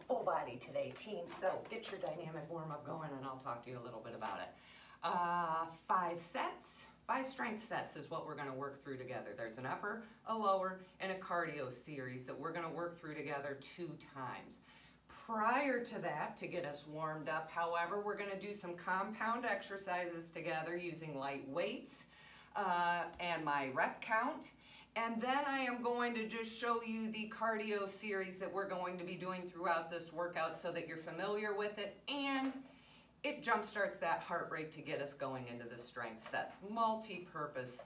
full body today, team. So get your dynamic warm-up going and I'll talk to you a little bit about it. 5 sets, 5 strength sets is what we're going to work through together. There's an upper, a lower, and a cardio series that we're going to work through together 2 times. Prior to that, to get us warmed up, however, we're going to do some compound exercises together using light weights and my rep count. And then I am going to just show you the cardio series that we're going to be doing throughout this workout so that you're familiar with it, and it jumpstarts that heart rate to get us going into the strength sets. Multi-purpose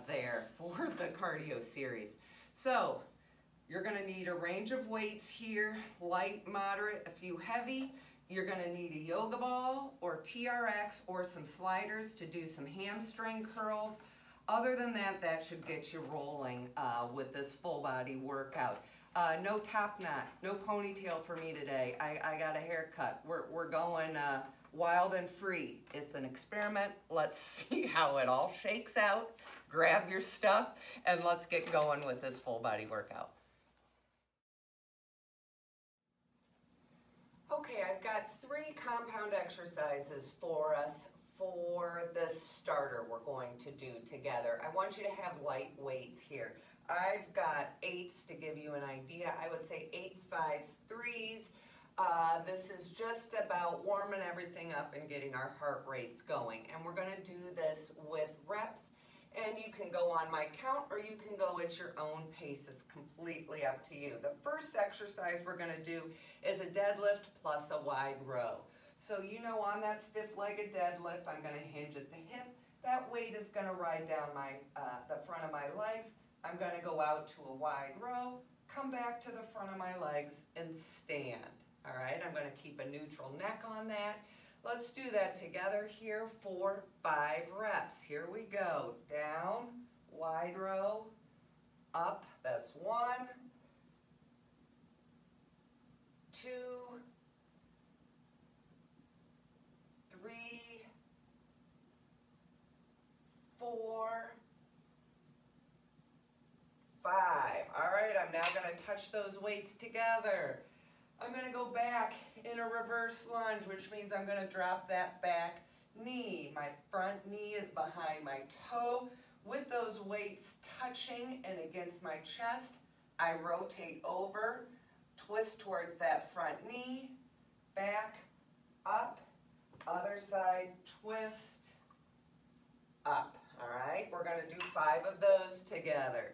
there for the cardio series. So you're going to need a range of weights here, light, moderate, a few heavy. You're going to need a yoga ball or TRX or some sliders to do some hamstring curls. Other than that, that should get you rolling with this full body workout. No top knot, no ponytail for me today. I got a haircut. We're going wild and free. It's an experiment. Let's see how it all shakes out. Grab your stuff and let's get going with this full body workout. Okay, I've got 3 compound exercises for us for this starter we're going to do together. I want you to have light weights here. I've got 8s to give you an idea. I would say 8s, 5s, 3s. This is just about warming everything up and getting our heart rates going. And we're going to do this with reps. And you can go on my count or you can go at your own pace. It's completely up to you. The first exercise we're going to do is a deadlift plus a wide row. So you know, on that stiff-legged deadlift, I'm going to hinge at the hip. That weight is going to ride down the front of my legs. I'm going to go out to a wide row, come back to the front of my legs, and stand. All right, I'm going to keep a neutral neck on that. Let's do that together here for 5 reps. Here we go. Down, wide row, up. That's 1, 2, 3, 4, 5. All right, I'm now going to touch those weights together. I'm going to go back in a reverse lunge, which means I'm going to drop that back knee. My front knee is behind my toe. With those weights touching and against my chest, I rotate over, twist towards that front knee, back, up, other side, twist, up. All right, we're going to do 5 of those together.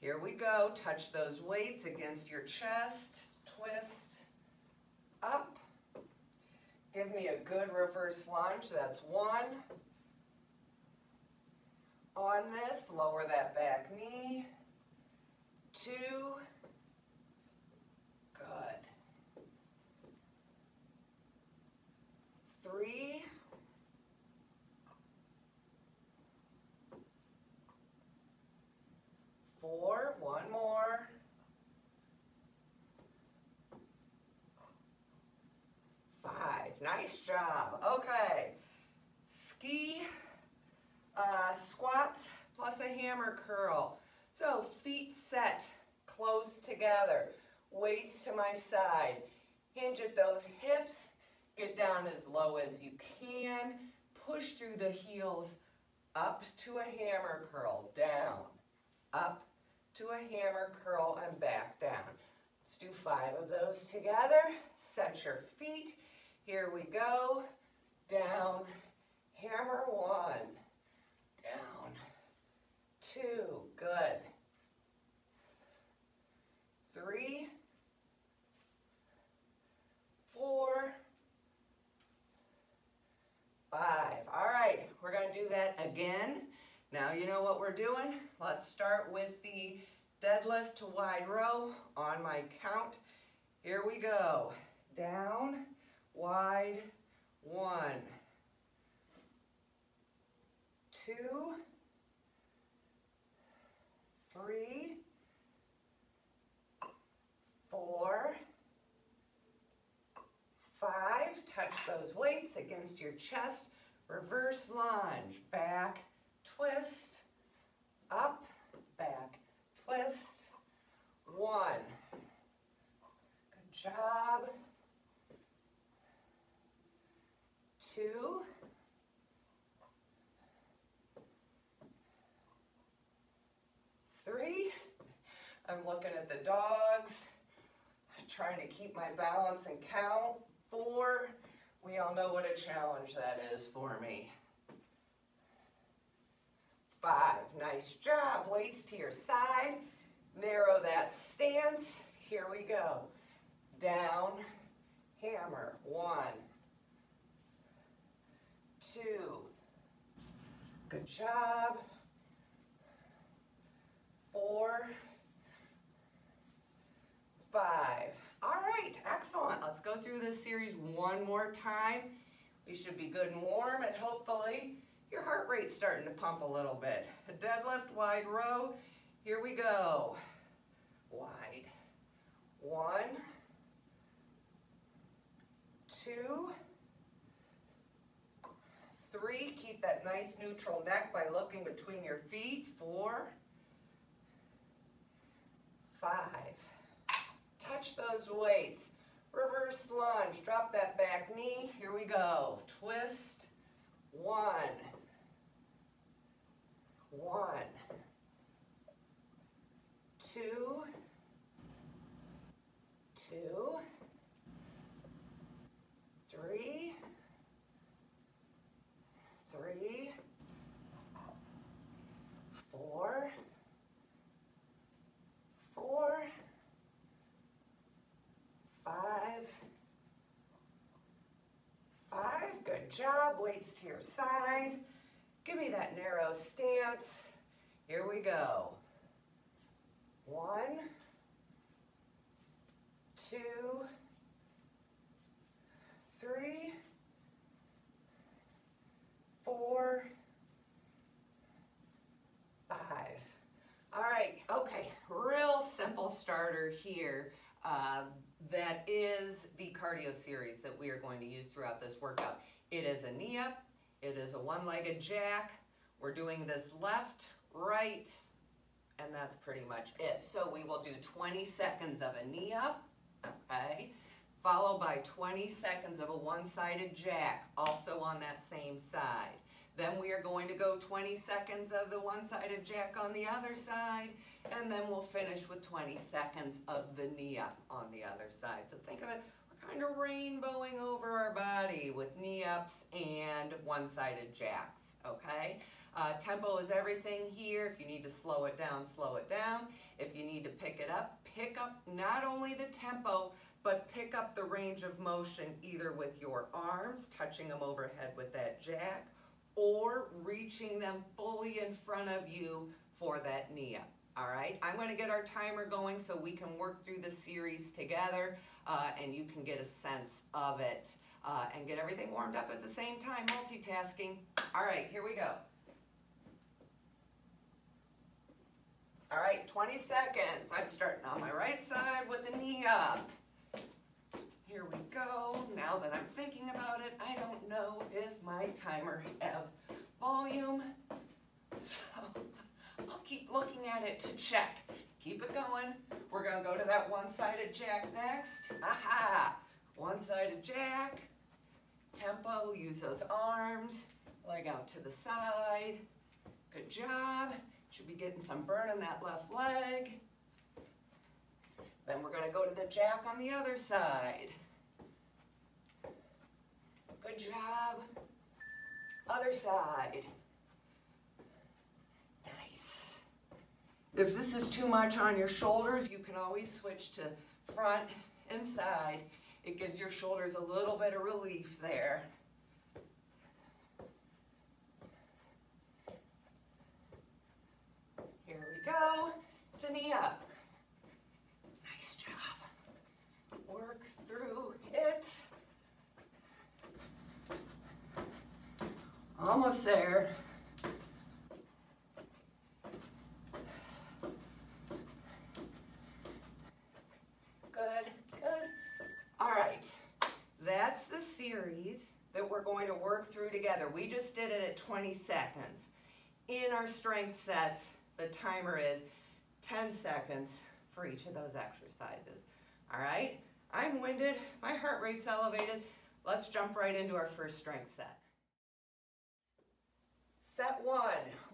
Here we go. Touch those weights against your chest, twist, up. Give me a good reverse lunge. That's 1. On this, lower that back knee. 2. Good. 3. 4. 1 more. 5. Nice job. Okay. Ski squats plus a hammer curl. So feet set close together. Weights to my side. Hinge at those hips. Get down as low as you can. Push through the heels up to a hammer curl. Down. Up to a hammer curl and back down. Let's do 5 of those together. Set your feet. Here we go. Down, hammer 1. Down, 2. Good. 3, 4, 5. All right, we're going to do that again. Now you know what we're doing. Let's start with the deadlift to wide row on my count. Here we go. Down, wide, 1, 2, 3, 4, 5. Touch those weights against your chest. Reverse lunge. Back, twist, up, back, twist. 1. Good job. I'm looking at the dogs, trying to keep my balance and count. 4. We all know what a challenge that is for me. 5. Nice job. Weights to your side. Narrow that stance. Here we go. Down, hammer. 1, 2. Good job. 4, 5. All right, excellent. Let's go through this series one more time. We should be good and warm, and hopefully your heart rate's starting to pump a little bit. A deadlift, wide row. Here we go. Wide. 1, 2, 3. Keep that nice neutral neck by looking between your feet. 4, 5. Touch those weights. Reverse lunge. Drop that back knee. Here we go. Twist. 1, 1, 2, 2, 3, 3, 4, 4, 5, 5. Good job. Weights to your side. Give me that narrow stance. Here we go. 1, 2, 3, 4, 5. All right, okay, real simple starter here. That is the cardio series that we are going to use throughout this workout. It is a knee up, it is a one-legged jack. We're doing this left, right, and that's pretty much it. So we will do 20 seconds of a knee up, okay, followed by 20 seconds of a one-sided jack, also on that same side. Then we are going to go 20 seconds of the one-sided jack on the other side, and then we'll finish with 20 seconds of the knee up on the other side. So think of it, we're kind of rainbowing over our body with knee ups and one-sided jacks, okay? Tempo is everything here. If you need to slow it down, slow it down. If you need to pick up not only the tempo, but pick up the range of motion either with your arms, touching them overhead with that jack, or reaching them fully in front of you for that knee up. All right, I'm going to get our timer going so we can work through the series together and you can get a sense of it and get everything warmed up at the same time, multitasking. All right, here we go. All right, 20 seconds. I'm starting on my right side with the knee up. Here we go. Now that I'm thinking about it, I don't know if my timer has volume, so I'll keep looking at it to check. Keep it going. We're going to go to that one-sided jack next. Aha! One-sided jack. Tempo, use those arms. Leg out to the side. Good job. Should be getting some burn in that left leg. Then we're going to go to the jack on the other side. Good job. Other side. Nice. If this is too much on your shoulders, you can always switch to front and side. It gives your shoulders a little bit of relief there. Here we go. To knee up. Nice job. Work through it. Almost there. Good, good. All right, that's the series that we're going to work through together. We just did it at 20 seconds. In our strength sets, the timer is 10 seconds for each of those exercises. All right, I'm winded, my heart rate's elevated. Let's jump right into our first strength set. Set 1,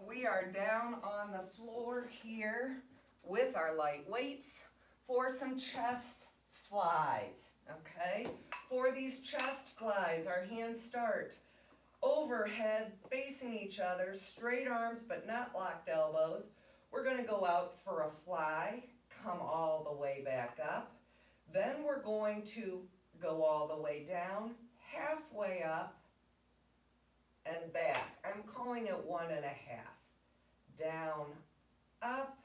we are down on the floor here with our light weights for some chest flies, okay? For these chest flies, our hands start overhead, facing each other, straight arms but not locked elbows. We're going to go out for a fly, come all the way back up. Then we're going to go all the way down, halfway up, and back. I'm calling it 1.5. Down, up,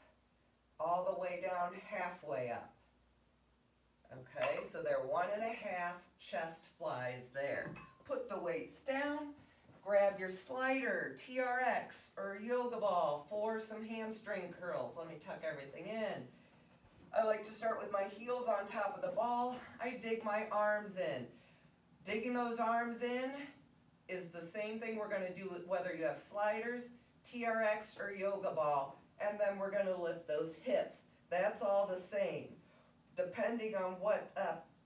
all the way down, halfway up. Okay, so they're 1.5 chest flies there. Put the weights down, grab your slider, TRX, or yoga ball for some hamstring curls. Let me tuck everything in. I like to start with my heels on top of the ball. I dig my arms in. Digging those arms in is the same thing we're going to do whether you have sliders, TRX, or yoga ball. And then we're going to lift those hips. That's all the same. Depending on what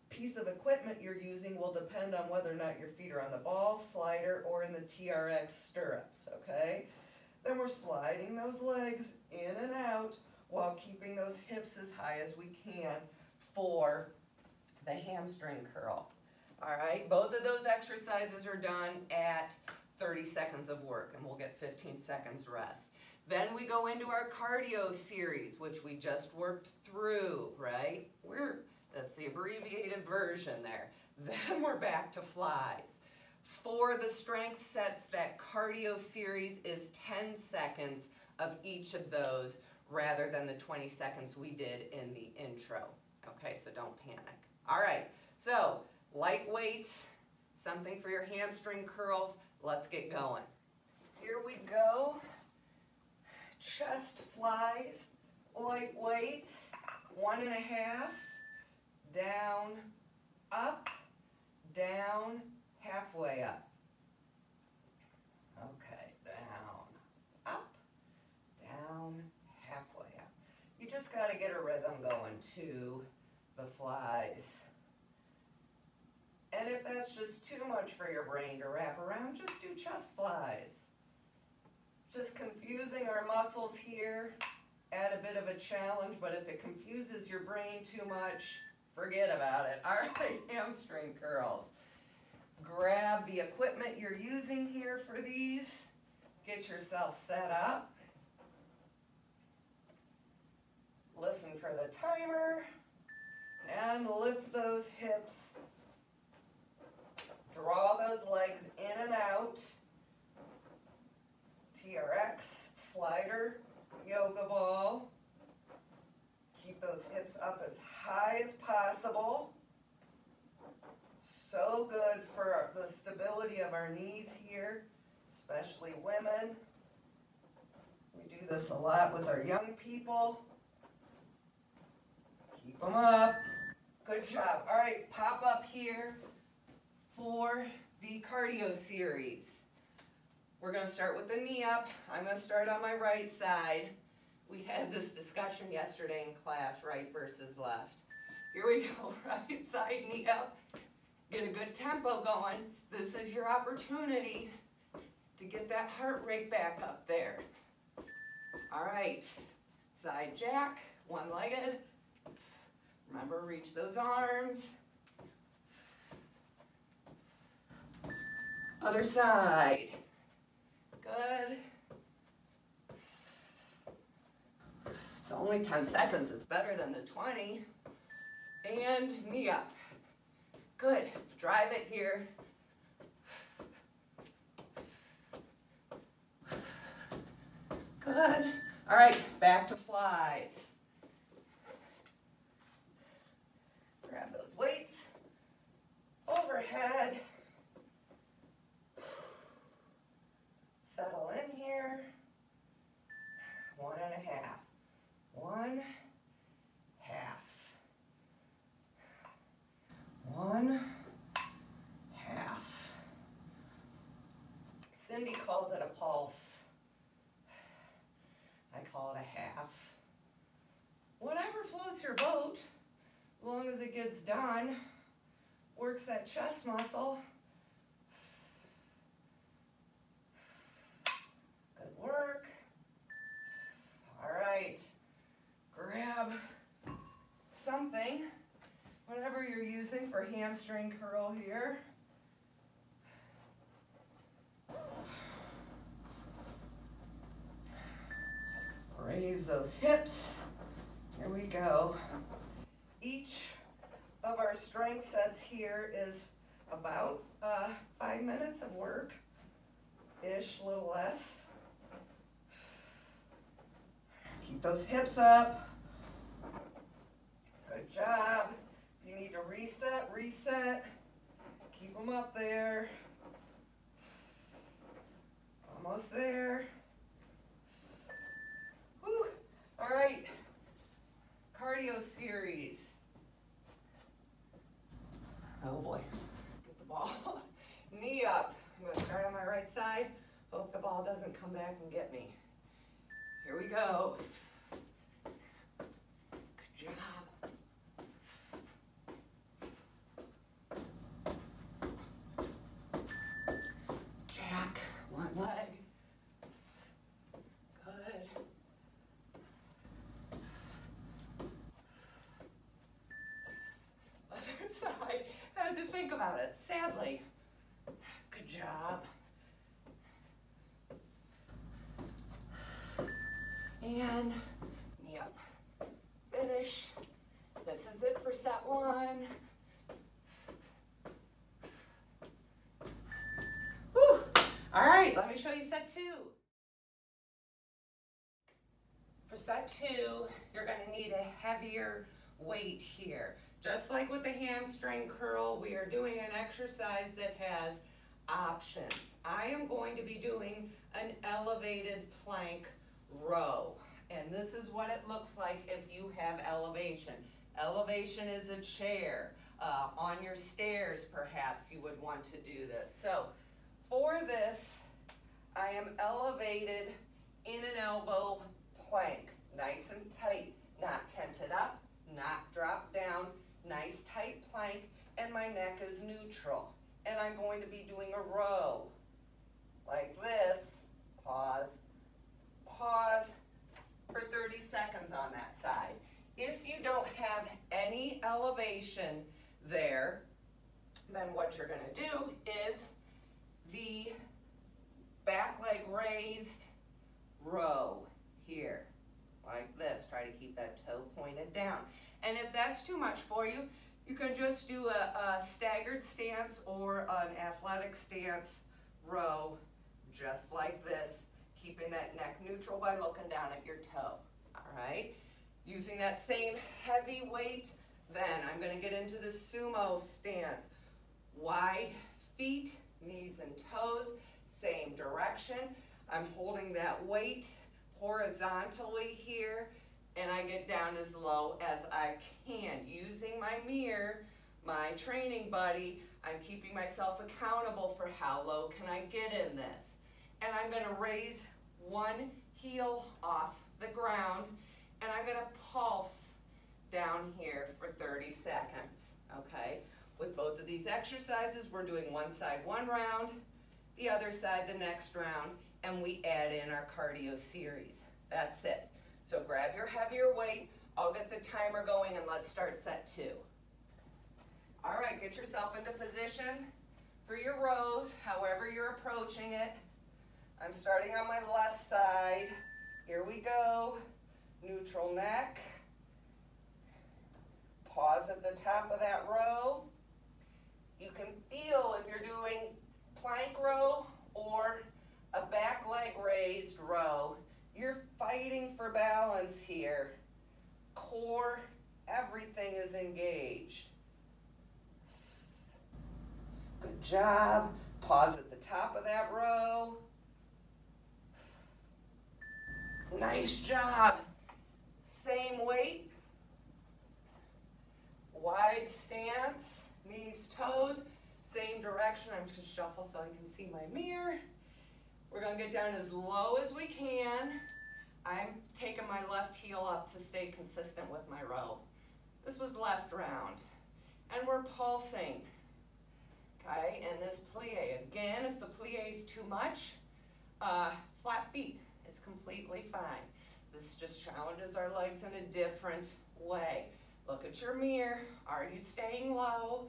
piece of equipment you're using will depend on whether or not your feet are on the ball, slider, or in the TRX stirrups, okay? Then we're sliding those legs in and out while keeping those hips as high as we can for the hamstring curl. All right, both of those exercises are done at 30 seconds of work, and we'll get 15 seconds rest. Then we go into our cardio series, which we just worked through, right? That's the abbreviated version there. Then we're back to flies. For the strength sets, that cardio series is 10 seconds of each of those rather than the 20 seconds we did in the intro. Okay, so don't panic. All right, so light weights, something for your hamstring curls. Let's get going. Here we go. Chest flies, light weights, 1.5, down, up, down, halfway up. Okay, down, up, down, halfway up. You just got to get a rhythm going to the flies. And if that's just too much for your brain to wrap around, just do chest flies. Just confusing our muscles here, add a bit of a challenge, but if it confuses your brain too much, forget about it. All right, hamstring curls. Grab the equipment you're using here for these. Get yourself set up. Listen for the timer, and lift those hips. Draw those legs in and out. TRX, slider, yoga ball. Keep those hips up as high as possible. So good for the stability of our knees here, especially women. We do this a lot with our young people. Keep them up. Good job. All right, pop up here for the cardio series. We're going to start with the knee up. I'm going to start on my right side. We had this discussion yesterday in class, right versus left. Here we go, right side knee up. Get a good tempo going. This is your opportunity to get that heart rate back up there. All right, side jack, one-legged. Remember, reach those arms. Other side. Good. It's only 10 seconds. It's better than the 20. And knee up. Good. Drive it here. Good. All right, back to flies. Grab those weights. Overhead. Settle in here. 1.5. 1/2. 1/2. Cindy calls it a pulse. I call it a half. Whatever floats your boat, as long as it gets done, works that chest muscle. Good work. All right, for hamstring curl here. Raise those hips. Here we go. Each of our strength sets here is about 5 minutes of work-ish, a little less. Keep those hips up. Good job. You need to reset, reset. Keep them up there. Almost there. Whew. All right. Cardio series. Oh boy. Get the ball. Knee up. I'm going to start on my right side. Hope the ball doesn't come back and get me. Here we go. Good job. Jack, one leg. Good. Other side. I had to think about it, sadly. Good job. And knee up. Finish. This is it for set one. Whew. All right, let me show you set two. For set two, you're going to need a heavier weight here. Just like with the hamstring curl, we are doing an exercise that has options. I am going to be doing an elevated plank row. And this is what it looks like if you have elevation. Elevation is a chair. On your stairs, perhaps, you would want to do this. So for this, I am elevated in an elbow plank. Nice and tight, not tented up, not dropped down. Nice tight plank, and my neck is neutral. And I'm going to be doing a row like this. Pause, pause for 30 seconds on that side. If you don't have any elevation there, then what you're going to do is the back leg raised row here, like this. Try to keep that toe pointed down. And if that's too much for you, you can just do a staggered stance or an athletic stance row, just like this, keeping that neck neutral by looking down at your toe. All right? Using that same heavy weight, then I'm going to get into the sumo stance. Wide feet, knees and toes, same direction. I'm holding that weight horizontally here, and I get down as low as I can. Using my mirror, my training buddy, I'm keeping myself accountable for how low can I get in this. And I'm going to raise one heel off the ground, and I'm going to pulse down here for 30 seconds, okay? With both of these exercises, we're doing one side one round, the other side the next round, and we add in our cardio series. That's it. So grab your heavier weight, I'll get the timer going, and let's start set two. All right, get yourself into position for your rows, however you're approaching it. I'm starting on my left side. Here we go. Neutral neck. Pause at the top of that row. You can feel if you're doing plank row or a back leg raised row, you're fighting for balance here. Core, everything is engaged. Good job. Pause at the top of that row. Nice job. Same weight. Wide stance, knees, toes, same direction. I'm just going to shuffle so I can see my mirror. We're going to get down as low as we can. I'm taking my left heel up to stay consistent with my row. This was left round. And we're pulsing. Okay, and this plie. Again, if the plie is too much, flat feet is completely fine. This just challenges our legs in a different way. Look at your mirror. Are you staying low?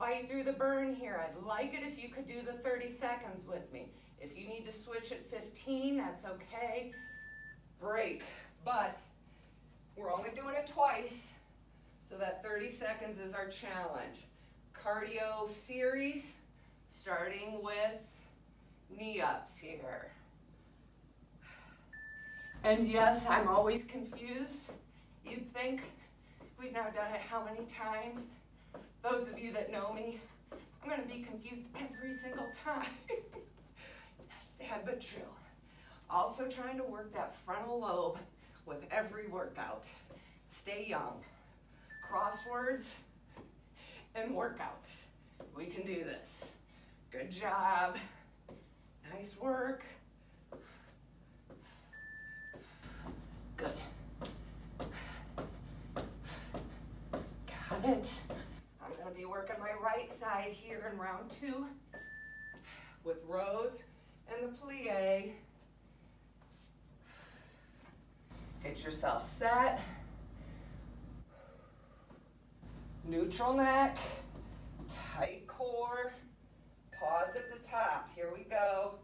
Fight through the burn here. I'd like it if you could do the 30 seconds with me. If you need to switch at 15, that's okay. Break. But we're only doing it twice, so that 30 seconds is our challenge. Cardio series, starting with knee ups here. And yes, I'm always confused. You'd think we've now done it how many times? Those of you that know me, I'm going to be confused every single time. Sad but true. Also trying to work that frontal lobe with every workout. Stay young. Crosswords and workouts. We can do this. Good job. Nice work. Good. Got it. I'm going to be working my right side here in round 2 with rows and the plie. Get yourself set. Neutral neck, tight core. Pause at the top. Here we go.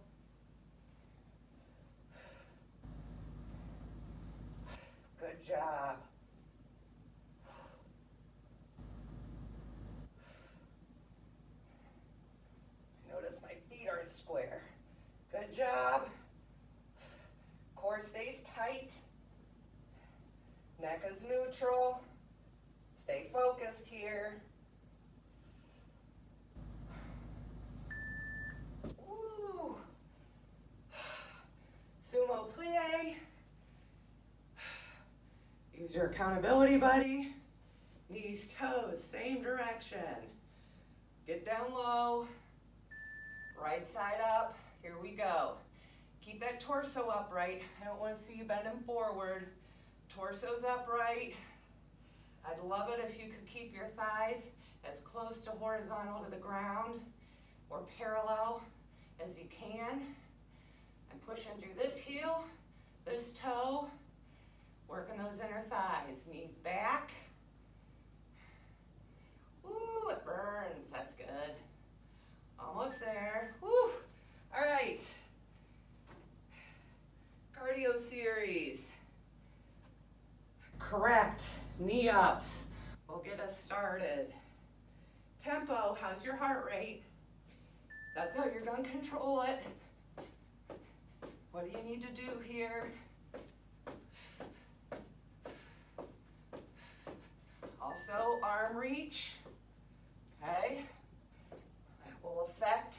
Good job. Notice my feet aren't square. Good job. Core stays tight. Neck is neutral. Stay focused here. Woo. Sumo plie. Use your accountability buddy. Knees, toes, same direction. Get down low. Right side up. Here we go. Keep that torso upright. I don't want to see you bending forward. Torso's upright. I'd love it if you could keep your thighs as close to horizontal to the ground or parallel as you can. I'm pushing through this heel, this toe, working those inner thighs. Knees back. Ooh, it burns. That's good. Almost there. Woo. All right. Cardio series. Correct. Knee ups. We'll get us started. Tempo. How's your heart rate? That's how you're going to control it. What do you need to do here? Also, arm reach. Okay? That will affect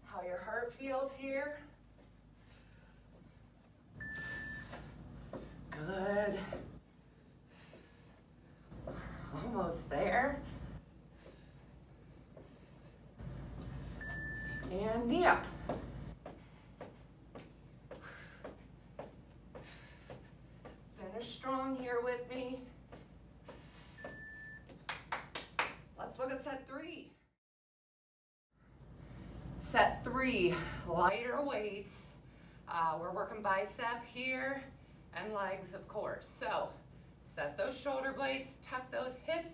how your heart feels here. Good. Almost there. And knee up. Finish strong here with me. Let's look at set 3. Set 3, lighter weights. We're working bicep here and legs, of course. So set those shoulder blades, tuck those hips.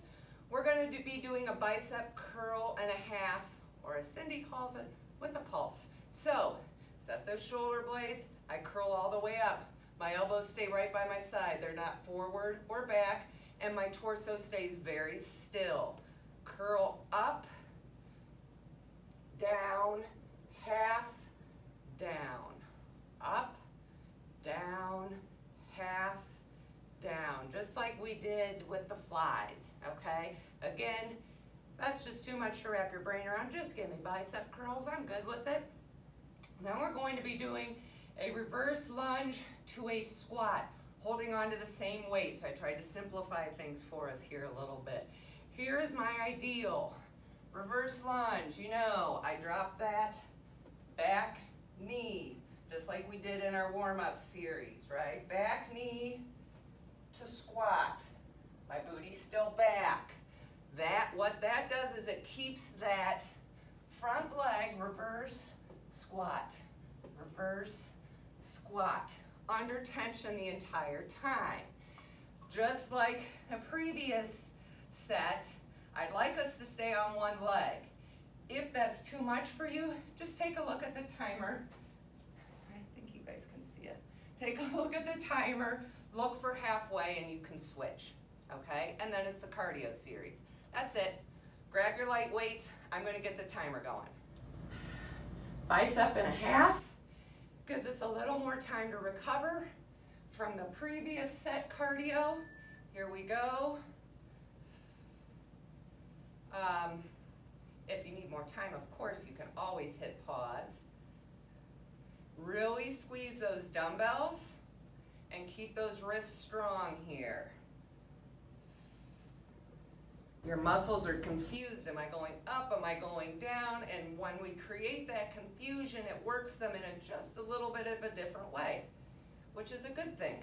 We're going to be doing a bicep curl and a half, or as Cindy calls it, with a pulse. So set those shoulder blades. I curl all the way up. My elbows stay right by my side. They're not forward or back, and my torso stays very still. Curl up, down, half, down, up, down, half, down, just like we did with the flies, okay? Again, that's just too much to wrap your brain around. Just give me bicep curls, I'm good with it. Then we're going to be doing a reverse lunge to a squat, holding on to the same weights. I tried to simplify things for us here a little bit. Here is my ideal. Reverse lunge, you know, I drop that back knee, just like we did in our warm-up series, right? Back knee to squat. My booty's still back. What that does is it keeps that front leg reverse squat, reverse squat, under tension the entire time. Just like the previous set, I'd like us to stay on one leg. If that's too much for you, just take a look at the timer. I think you guys can see it. Take a look at the timer, look for halfway, and you can switch, okay? And then it's a cardio series. That's it. Grab your light weights. I'm gonna get the timer going. Bicep and a half gives us a little more time to recover from the previous set cardio. Here we go. If you need more time, of course, you can always hit pause. Really squeeze those dumbbells and keep those wrists strong here. Your muscles are confused. Am I going up? Am I going down? And when we create that confusion, it works them in just a little bit of a different way, which is a good thing.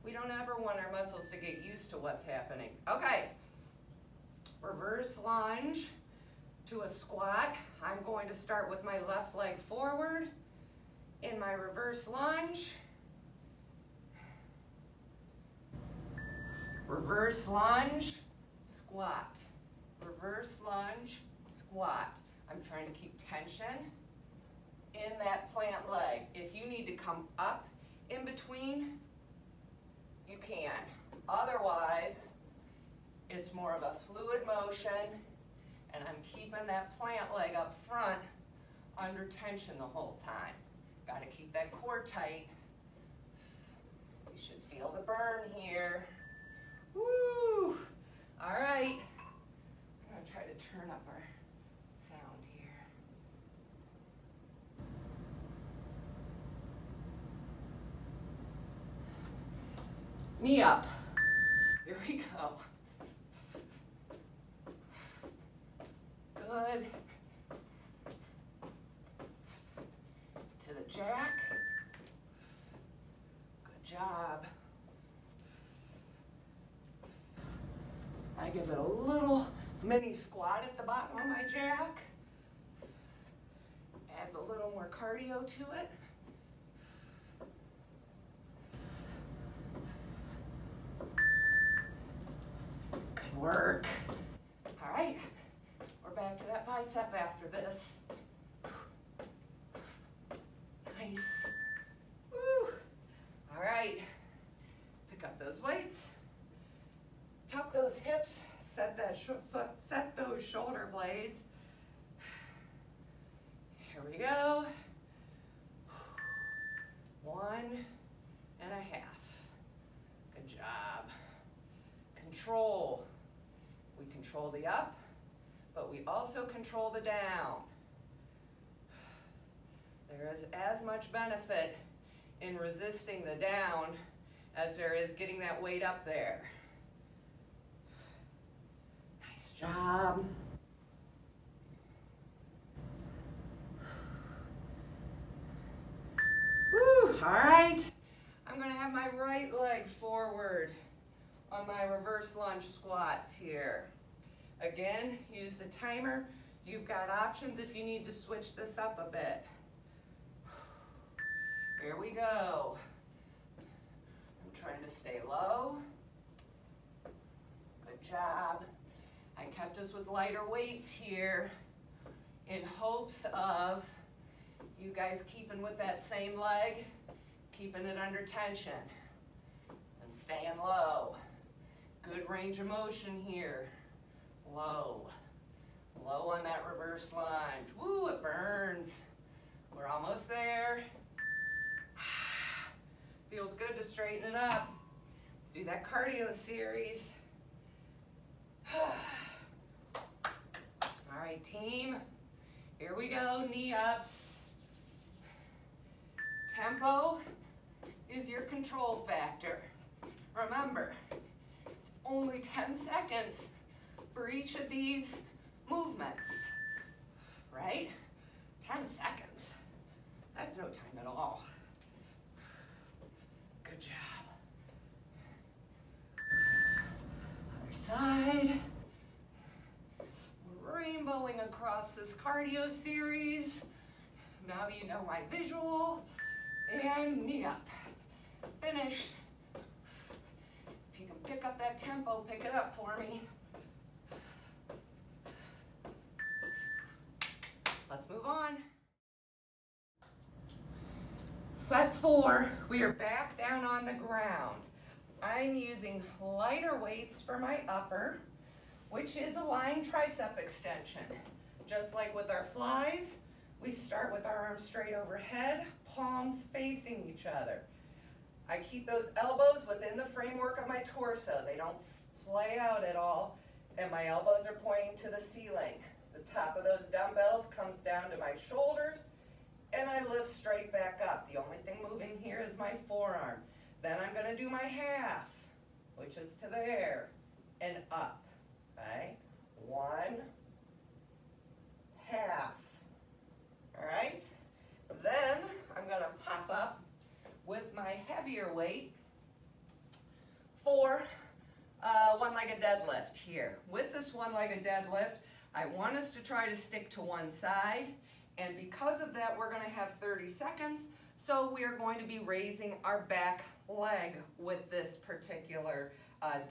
We don't ever want our muscles to get used to what's happening. Okay, reverse lunge to a squat. I'm going to start with my left leg forward in my reverse lunge. Reverse lunge, squat. Reverse lunge, squat. I'm trying to keep tension in that plant leg. If you need to come up in between, you can. Otherwise, it's more of a fluid motion, and I'm keeping that plant leg up front under tension the whole time. Got to keep that core tight. You should feel the burn here. Woo! All right. I'm going to try to turn up our sound here. Knee up. Here we go. Good. To the jack. Good job. I give it a little mini squat at the bottom of my jack. Adds a little more cardio to it. Good work. All right, we're back to that bicep after this. Nice. Woo. All right, pick up those weights. Tuck those hips, set those shoulder blades. Here we go. 1.5. Good job. Control. We control the up, but we also control the down. There is as much benefit in resisting the down as there is getting that weight up there. Job. Woo, all right. I'm going to have my right leg forward on my reverse lunge squats here. Again, use the timer. You've got options if you need to switch this up a bit. Here we go. I'm trying to stay low. Good job. I kept us with lighter weights here in hopes of you guys keeping with that same leg, keeping it under tension, and staying low. Good range of motion here. Low. Low on that reverse lunge. Woo, it burns. We're almost there. Feels good to straighten it up. Let's do that cardio series. All right, team, here we go, knee ups. Tempo is your control factor. Remember, it's only 10 seconds for each of these movements, right? 10 seconds, that's no time at all. Good job. Other side. Rainbowing across this cardio series. Now you know my visual. And knee up. Finish. If you can pick up that tempo, pick it up for me. Let's move on. Set 4, we are back down on the ground. I'm using lighter weights for my upper, which is a lying tricep extension. Just like with our flies, we start with our arms straight overhead, palms facing each other. I keep those elbows within the framework of my torso. They don't flay out at all, and my elbows are pointing to the ceiling. The top of those dumbbells comes down to my shoulders, and I lift straight back up. The only thing moving here is my forearm. Then I'm going to do my half, which is to there and up. Okay? 1, half. All right? Then I'm going to pop up with my heavier weight for one-legged deadlift here. With this one-legged deadlift, I want us to try to stick to one side, and because of that, we're going to have 30 seconds, so we are going to be raising our back leg with this particular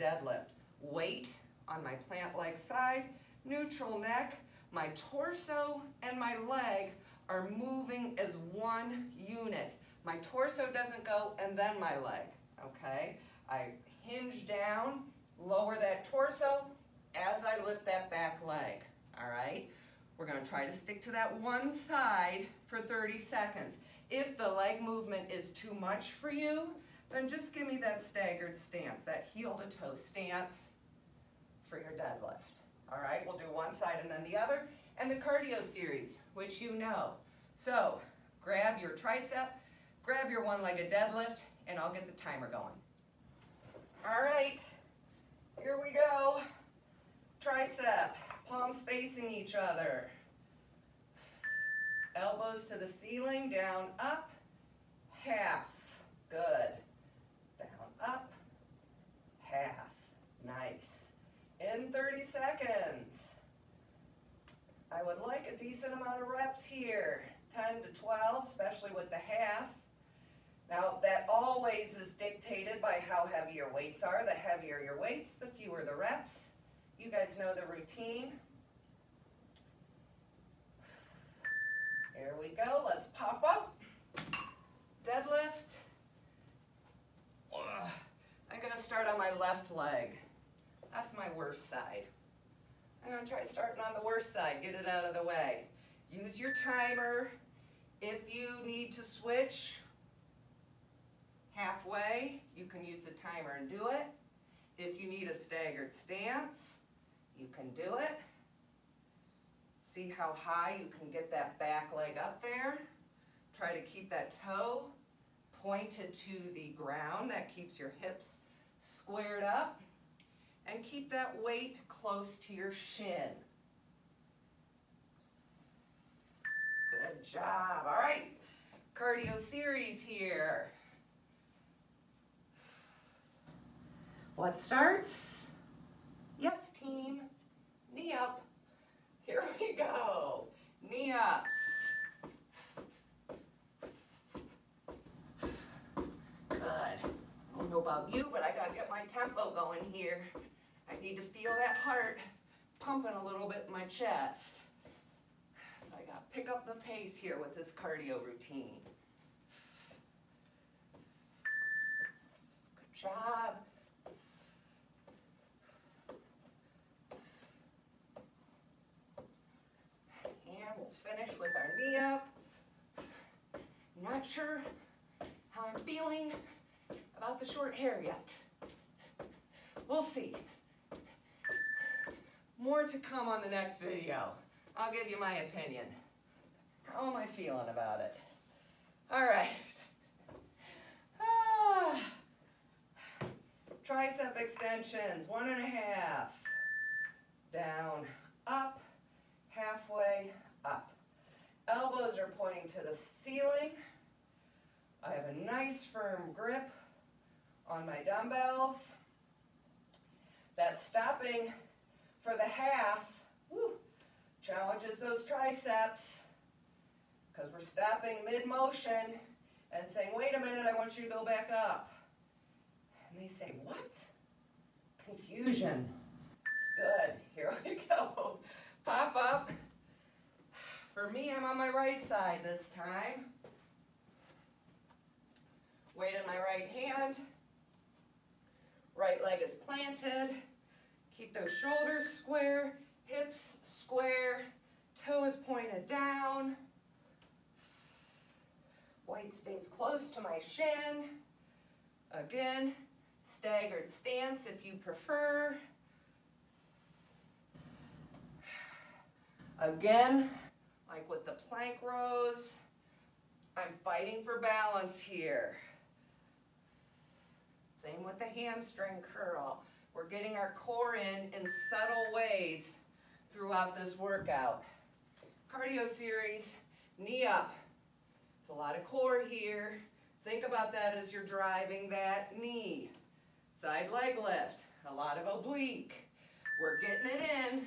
deadlift. Weight on my plant leg side, neutral neck, my torso and my leg are moving as one unit. My torso doesn't go and then my leg, okay? I hinge down, lower that torso as I lift that back leg, all right? We're gonna try to stick to that one side for 30 seconds. If the leg movement is too much for you, then just give me that staggered stance, that heel to toe stance for your deadlift. All right, we'll do one side and then the other, and the cardio series, which you know. So grab your tricep, grab your one-legged deadlift, and I'll get the timer going. All right, here we go. Tricep, palms facing each other. Elbows to the ceiling, down, up, half. Good. Down, up, half. Nice. In 30 seconds. I would like a decent amount of reps here. 10 to 12, especially with the half. Now, that always is dictated by how heavy your weights are. The heavier your weights, the fewer the reps. You guys know the routine. Here we go. Let's pop up. Deadlift. I'm going to start on my left leg. That's my worst side. I'm going to try starting on the worst side. Get it out of the way. Use your timer. If you need to switch halfway, you can use the timer and do it. If you need a staggered stance, you can do it. See how high you can get that back leg up there. Try to keep that toe pointed to the ground. That keeps your hips squared up. And keep that weight close to your shin. Good job. All right, cardio series here. What starts? Yes, team. Knee up. Here we go. Knee ups. Good. I don't know about you, but I gotta get my tempo going here. I need to feel that heart pumping a little bit in my chest. So I gotta pick up the pace here with this cardio routine. Good job. And we'll finish with our knee up. Not sure how I'm feeling about the short hair yet. We'll see. More to come on the next video. I'll give you my opinion. How am I feeling about it? All right. Tricep extensions, 1.5. Down, up, halfway, up. Elbows are pointing to the ceiling. I have a nice firm grip on my dumbbells. That stopping for the half, challenges those triceps because we're stopping mid-motion and saying, wait a minute, I want you to go back up. And they say, what? Confusion. It's good. Here we go. Pop up. For me, I'm on my right side this time. Weight in my right hand. Right leg is planted. Keep those shoulders square, hips square, toe is pointed down. Weight stays close to my shin. Again, staggered stance if you prefer. Again, like with the plank rows, I'm fighting for balance here. Same with the hamstring curl. We're getting our core in subtle ways throughout this workout. Cardio series, knee up. It's a lot of core here. Think about that as you're driving that knee. Side leg lift, a lot of oblique. We're getting it in.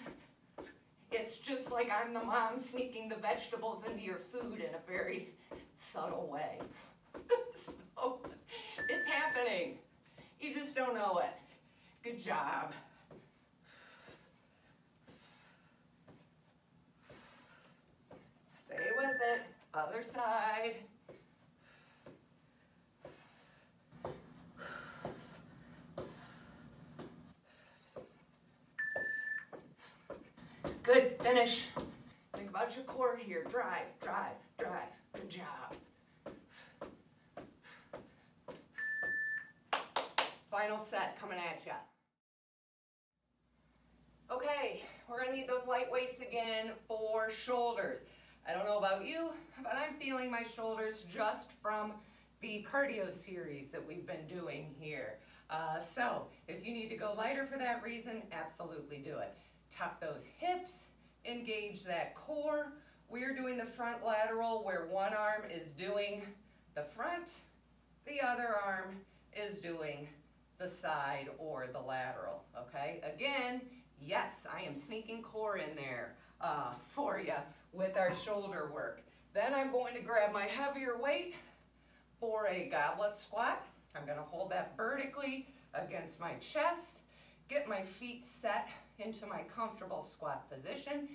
It's just like I'm the mom sneaking the vegetables into your food in a very subtle way. So, it's happening. You just don't know it. Good job. Stay with it. Other side. Good, finish. Think about your core here. Drive, drive, drive. Good job. Final set coming at ya. Okay, we're gonna need those light weights again for shoulders. I don't know about you, but I'm feeling my shoulders just from the cardio series that we've been doing here. So if you need to go lighter for that reason, absolutely do it. Tuck those hips, engage that core. We're doing the front lateral where one arm is doing the front, the other arm is doing the side or the lateral, okay? Again, yes, I am sneaking core in there for you with our shoulder work. Then I'm going to grab my heavier weight for a goblet squat. I'm gonna hold that vertically against my chest, get my feet set into my comfortable squat position,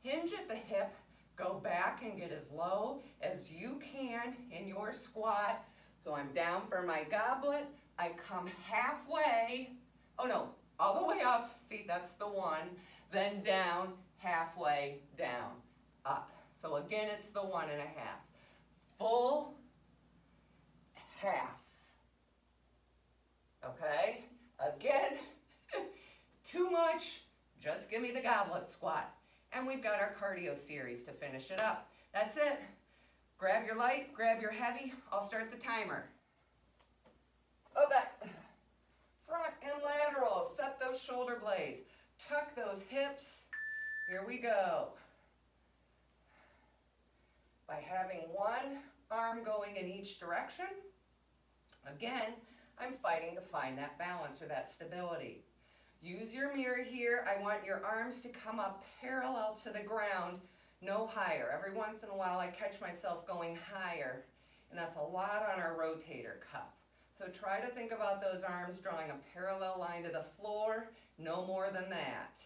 hinge at the hip, go back and get as low as you can in your squat. So I'm down for my goblet, I come halfway, oh no, all the way up, see that's the one, then down, halfway, down, up. So again, it's the 1.5. Full, half, okay? Again, too much, just give me the goblet squat. And we've got our cardio series to finish it up. That's it. Grab your light, grab your heavy. I'll start the timer. Okay. Front and lateral. Set those shoulder blades. Tuck those hips. Here we go. By having one arm going in each direction, again, I'm fighting to find that balance or that stability. Use your mirror here. I want your arms to come up parallel to the ground, no higher. Every once in a while I catch myself going higher, and that's a lot on our rotator cuff. So try to think about those arms drawing a parallel line to the floor, no more than that.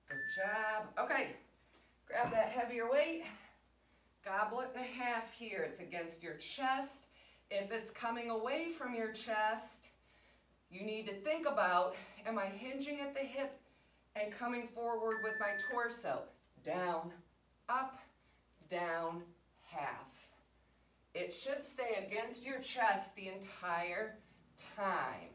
Good job. Okay, grab that heavier weight. Goblet and a half here. It's against your chest. If it's coming away from your chest, you need to think about, am I hinging at the hip and coming forward with my torso? Down, up, down, half. It should stay against your chest the entire time.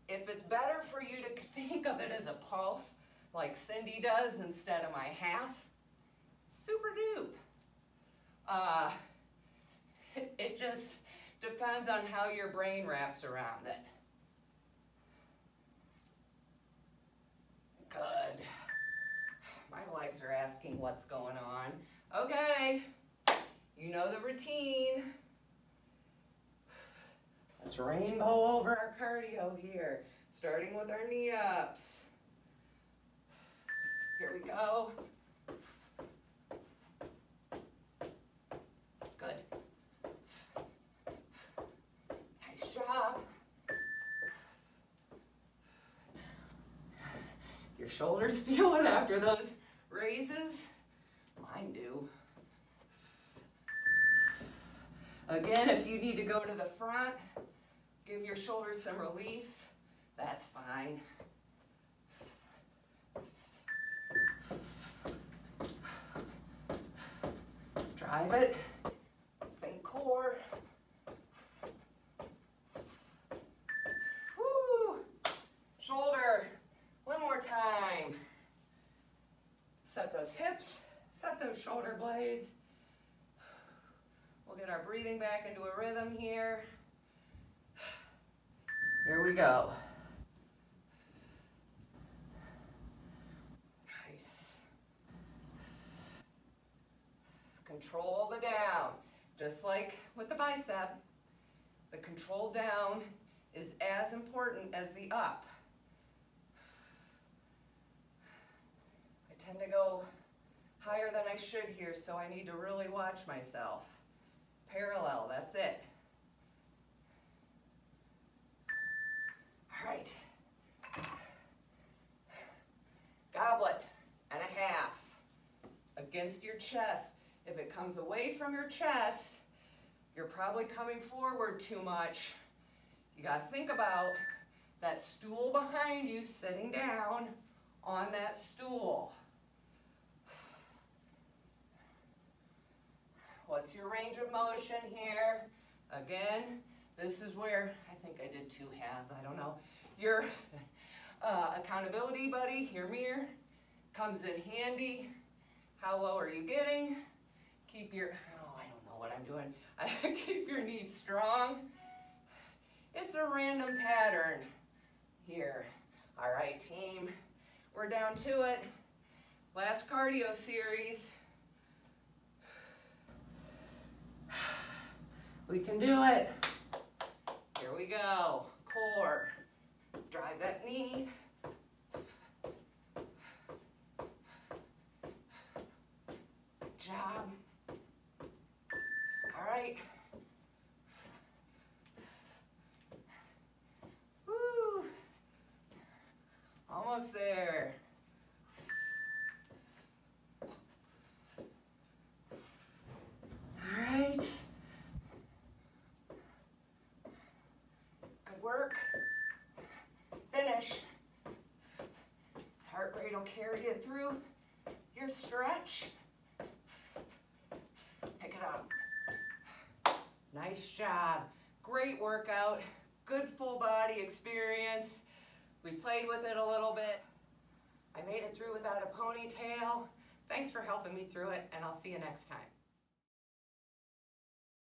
If it's better for you to think of it as a pulse, like Cindy does instead of my half, super dupe. It just depends on how your brain wraps around it. Good. My legs are asking what's going on. Okay, you know the routine. Let's rainbow over our cardio here, starting with our knee ups. Here we go. Good. Nice job. Your shoulders feel it after those raises? Mine do. Again, if you need to go to the front, give your shoulders some relief, that's fine. Drive it, think core. Woo! Shoulder, one more time. Set those hips, set those shoulder blades. We'll get our breathing back into a rhythm here. Here we go. Nice. Control the down. Just like with the bicep, the control down is as important as the up. I tend to go higher than I should here, so I need to really watch myself. Parallel, that's it. All right. Goblet and a half against your chest. If it comes away from your chest, you're probably coming forward too much. You got to think about that stool behind you sitting down on that stool. What's your range of motion here? Again, this is where, I think I did 2 halves, I don't know. Your accountability buddy, your mirror, comes in handy. How low are you getting? Keep your, oh, I don't know what I'm doing. Keep your knees strong. It's a random pattern here. All right, team, we're down to it. Last cardio series. We can do it. Here we go. Core. Drive that knee. Good job. All right. Woo. Almost there. All right. Work, finish. This heart rate will carry you through your stretch. Pick it up. Nice job. Great workout. Good full body experience. We played with it a little bit. I made it through without a ponytail. Thanks for helping me through it, and I'll see you next time.